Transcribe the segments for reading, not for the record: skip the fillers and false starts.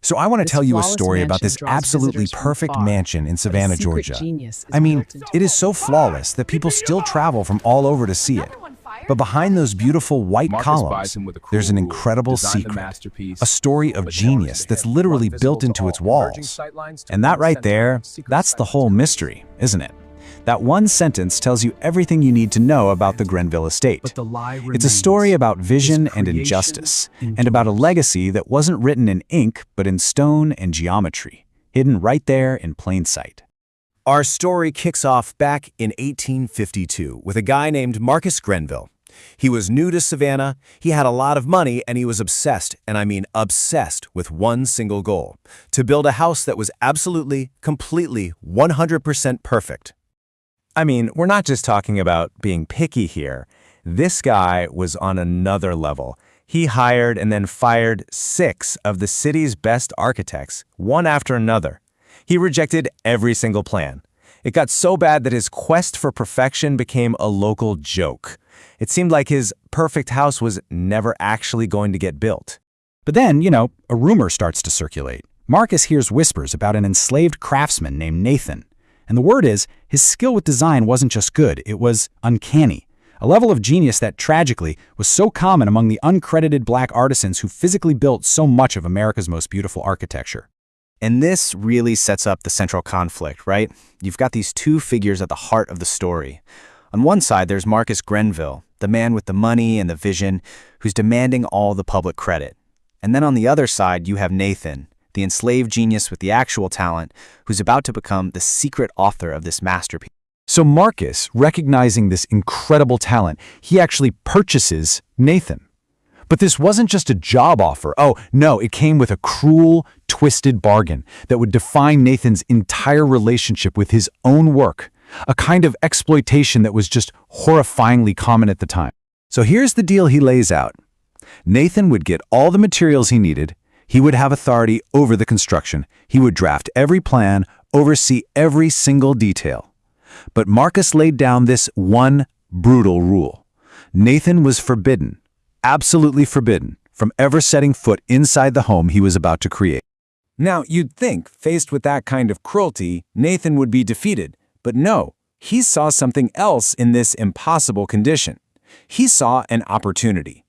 So I want to This tell you a flawless story about mansion this draws absolutely visitors from perfect afar, mansion in but a Savannah, secret Georgia. genius is I mean, built into it is so flawless that people still travel from all over to see it. But behind those beautiful white columns, there's an incredible secret, a story of genius that's literally built into its walls. And that right there, that's the whole mystery, isn't it? That one sentence tells you everything you need to know about the Grenville estate. It's a story about vision and injustice, and about a legacy that wasn't written in ink but in stone and geometry, hidden right there in plain sight. Our story kicks off back in 1852 with a guy named Marcus Grenville. He was new to Savannah, he had a lot of money, and he was obsessed, and I mean obsessed, with one single goal: to build a house that was absolutely, completely, 100% perfect. I mean, we're not just talking about being picky here. This guy was on another level. He hired and then fired 6 of the city's best architects, one after another. He rejected every single plan. It got so bad that his quest for perfection became a local joke. It seemed like his perfect house was never actually going to get built. But then, a rumor starts to circulate. Marcus hears whispers about an enslaved craftsman named Nathan. And the word is, his skill with design wasn't just good, it was uncanny. A level of genius that, tragically, was so common among the uncredited black artisans who physically built so much of America's most beautiful architecture. And this really sets up the central conflict, right? You've got these two figures at the heart of the story. On one side, there's Marcus Grenville, the man with the money and the vision, who's demanding all the public credit. And then on the other side, you have Nathan, the enslaved genius with the actual talent, who's about to become the secret author of this masterpiece. So Marcus, recognizing this incredible talent, he actually purchases Nathan. But this wasn't just a job offer. Oh, no, it came with a cruel, twisted bargain that would define Nathan's entire relationship with his own work, a kind of exploitation that was just horrifyingly common at the time. So here's the deal he lays out. Nathan would get all the materials he needed. He would have authority over the construction. He would draft every plan, oversee every single detail. But Marcus laid down this one brutal rule. Nathan was forbidden, absolutely forbidden, from ever setting foot inside the home he was about to create. Now, you'd think, faced with that kind of cruelty, Nathan would be defeated. But no, he saw something else in this impossible condition. He saw an opportunity.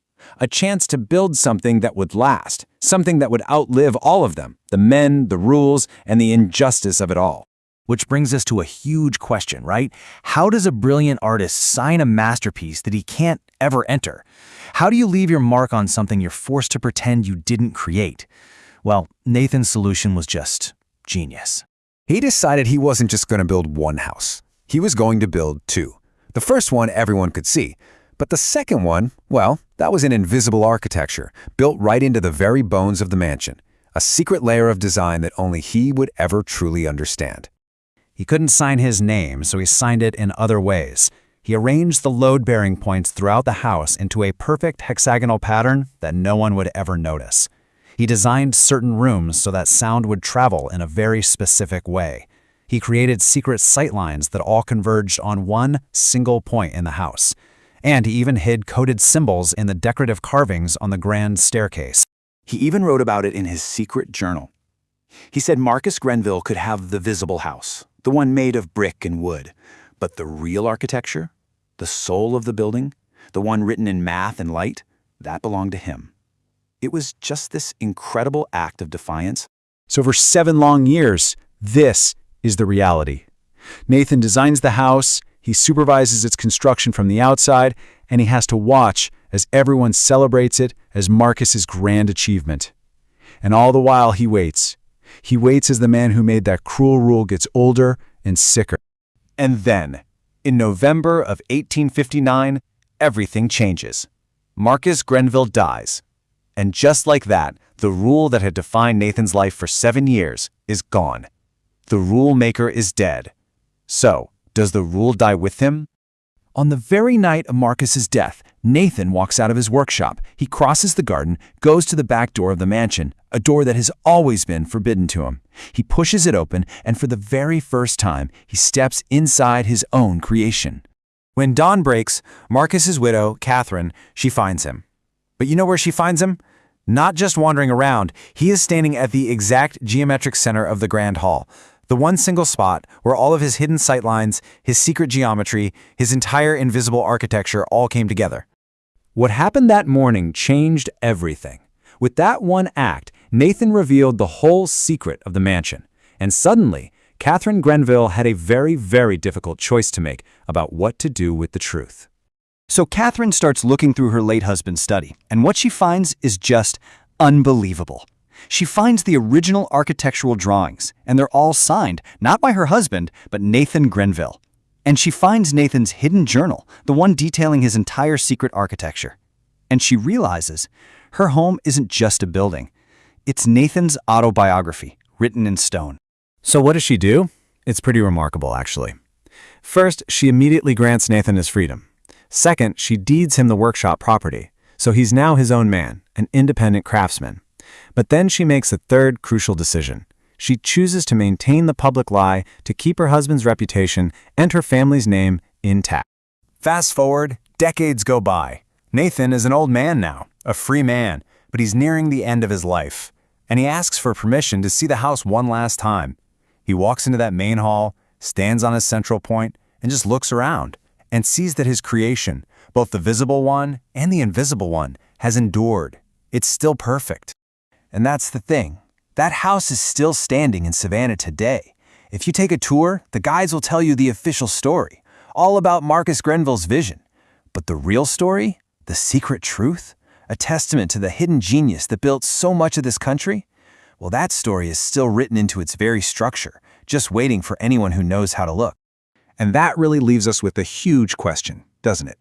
A chance to build something that would last, something that would outlive all of them, the men, the rules, and the injustice of it all. Which brings us to a huge question, right? How does a brilliant artist sign a masterpiece that he can't ever enter? How do you leave your mark on something you're forced to pretend you didn't create? Well, Nathan's solution was just genius. He decided he wasn't just going to build one house. He was going to build 2. The first one everyone could see. But the second one, well, that was an invisible architecture, built right into the very bones of the mansion, a secret layer of design that only he would ever truly understand. He couldn't sign his name, so he signed it in other ways. He arranged the load-bearing points throughout the house into a perfect hexagonal pattern that no one would ever notice. He designed certain rooms so that sound would travel in a very specific way. He created secret sightlines that all converged on one single point in the house. And he even hid coded symbols in the decorative carvings on the grand staircase. He even wrote about it in his secret journal. He said Marcus Grenville could have the visible house, the one made of brick and wood. But the real architecture, the soul of the building, the one written in math and light, that belonged to him. It was just this incredible act of defiance. So for 7 long years, this is the reality. Nathan designs the house, he supervises its construction from the outside, and he has to watch as everyone celebrates it as Marcus's grand achievement. And all the while he waits. He waits as the man who made that cruel rule gets older and sicker. And then, in November of 1859, everything changes. Marcus Grenville dies. And just like that, the rule that had defined Nathan's life for 7 years is gone. The rule maker is dead. So, does the rule die with him? On the very night of Marcus's death, Nathan walks out of his workshop. He crosses the garden, goes to the back door of the mansion, a door that has always been forbidden to him. He pushes it open, and for the very first time, he steps inside his own creation. When dawn breaks, Marcus's widow, Catherine, she finds him. But you know where she finds him? Not just wandering around, he is standing at the exact geometric center of the Grand Hall, the one single spot where all of his hidden sightlines, his secret geometry, his entire invisible architecture all came together. What happened that morning changed everything. With that one act, Nathan revealed the whole secret of the mansion. And suddenly, Catherine Grenville had a very, very difficult choice to make about what to do with the truth. So Catherine starts looking through her late husband's study, and what she finds is just unbelievable. She finds the original architectural drawings, and they're all signed, not by her husband, but Nathan Grenville. And she finds Nathan's hidden journal, the one detailing his entire secret architecture. And she realizes her home isn't just a building. It's Nathan's autobiography, written in stone. So what does she do? It's pretty remarkable, actually. First, she immediately grants Nathan his freedom. Second, she deeds him the workshop property, so he's now his own man, an independent craftsman. But then she makes a third crucial decision. She chooses to maintain the public lie to keep her husband's reputation and her family's name intact. Fast forward, decades go by. Nathan is an old man now, a free man, but he's nearing the end of his life. And he asks for permission to see the house one last time. He walks into that main hall, stands on his central point, and just looks around, and sees that his creation, both the visible one and the invisible one, has endured. It's still perfect. And that's the thing. That house is still standing in Savannah today. If you take a tour, the guides will tell you the official story, all about Marcus Grenville's vision. But the real story, the secret truth, a testament to the hidden genius that built so much of this country, well, that story is still written into its very structure, just waiting for anyone who knows how to look. And that really leaves us with a huge question, doesn't it?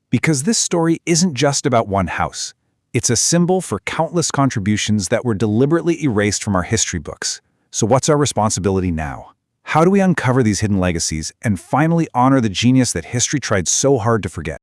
Because this story isn't just about one house. It's a symbol for countless contributions that were deliberately erased from our history books. So what's our responsibility now? How do we uncover these hidden legacies and finally honor the genius that history tried so hard to forget?